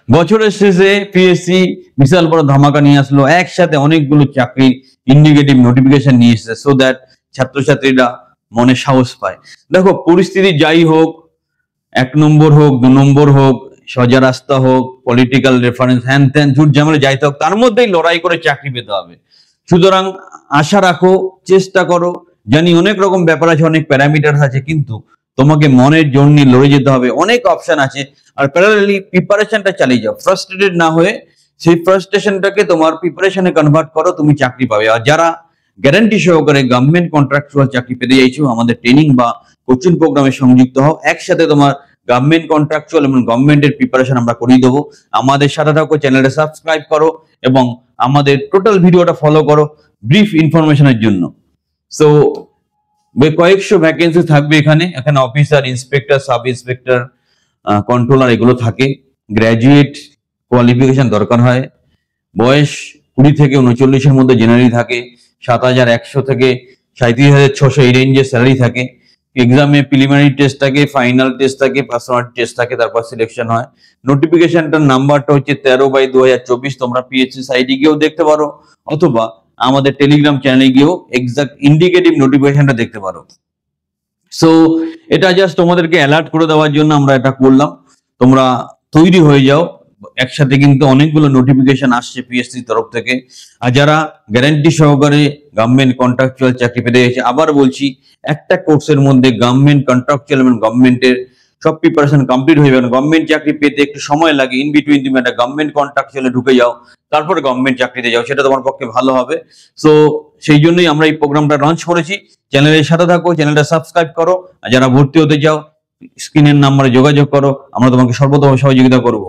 বছরের শেষে পিএসসি বিশাল বড় ধামাকা নিয়ে আসলো, একসাথে অনেকগুলো চাকরি ইন্ডিকেটিভ নোটিফিকেশন নিয়ে এসেছে, সো দ্যাট ছাত্রছাত্রীরা মনে সাহস পায়। দেখো পরিস্থিতি যাই হোক, 1 নম্বর হোক 2 নম্বর হোক, সোজা রাস্তা হোক, পলিটিক্যাল রেফারেন্স, হ্যান ত্যান ঝুট ঝামেলা যাই হোক, তার মধ্যেই লড়াই করে চাকরি পেতে হবে। সুতরাং আশা রাখো, চেষ্টা করো। জানি অনেক রকম ব্যাপার আছে, অনেক প্যারামিটার আছে, কিন্তু তোমাকে মনের জোর নিয়ে লড়ে যেতে হবে। অনেক অপশন আছে, আর প্যারালালি প্রিপারেশনটা চালিয়ে যাও, ফ্রাস্ট্রেটেড না হয়ে সেই ফ্রাস্ট্রেশনটাকে তোমার প্রিপারেশনে কনভার্ট করো, তুমি চাকরি পাবে। আর যারা গ্যারান্টি সহকারে গভর্নমেন্ট কন্ট্রাকচুয়াল চাকরি পেতে চাইছো, আমাদের ট্রেনিং বা কোচিং প্রোগ্রামে সংযুক্ত হও, একসাথে তোমার গভর্নমেন্ট কন্ট্রাকচুয়াল এবং গভর্নমেন্টের প্রিপারেশন আমরা করিয়ে দেবো। আমাদের সাথে থাকো, চ্যানেলটা সাবস্ক্রাইব করো এবং আমাদের টোটাল ভিডিওটা ফলো করো ব্রিফ ইনফরমেশনের জন্য। সো কয়েকশো ভ্যাকেন্সি থাকবে এখানে। এখানে officer, inspector, sub inspector, controller এগুলো থাকে। গ্র্যাজুয়েট কোয়ালিফিকেশন দরকার হয়। বয়স 20 থেকে 39-এর মধ্যে জেনারেলি থাকে। 7,100 থেকে 37,600 এই রেঞ্জে স্যালারি থাকে। এক্সামে প্রিলিমিনারি টেস্ট থাকে, ফাইনাল টেস্ট থাকে, পার্সোনালিটি টেস্ট থাকে, তারপর সিলেকশন হয়। নোটিফিকেশনটার নাম্বারটা হচ্ছে 13/2024। তোমরা পিএসসি সাইটে গিয়েও দেখতে পারো, অথবা আমাদের টেলিগ্রাম চ্যানেলে গিয়েও এক্সাক্ট ইন্ডিকেটিভ নোটিফিকেশনটা দেখতে পারো। সো এটা জাস্ট তোমাদেরকে অ্যালার্ট করে দেওয়ার জন্য আমরা এটা করলাম। তোমরা তৈরি হয়ে যাও, একসাথে কিন্তু অনেকগুলো নোটিফিকেশন আসছে পিএসসির তরফ থেকে। আর যারা গ্যারান্টি সহকারে গভর্নমেন্ট কন্ট্রাকচুয়াল চাকরি পেতে গেছে, আবার বলছি, একটা কোর্সের মধ্যে গভর্নমেন্ট কন্ট্রাকচুয়াল এবং গভর্নমেন্টের সব প্রিপারেশন কমপ্লিট হয়ে যাবে। গভর্নমেন্ট চাকরি পেতে একটু সময় লাগে, ইন বিটুইন তুমি একটা গভর্নমেন্ট কন্ট্রাকচুয়ালে ঢুকে যাও, তারপরে গভর্নমেন্ট চাকরিতে যাও, সেটা তোমার পক্ষে ভালো হবে। সো সেই জন্যই আমরা এই প্রোগ্রামটা লঞ্চ করেছি। চ্যানেলের সাথে থাকো, চ্যানেলটা সাবস্ক্রাইব করো। আর যারা ভর্তি হতে চাও, স্ক্রিনের নাম্বারে যোগাযোগ করো, আমরা তোমাকে সর্বতভাবে সহযোগিতা করবো।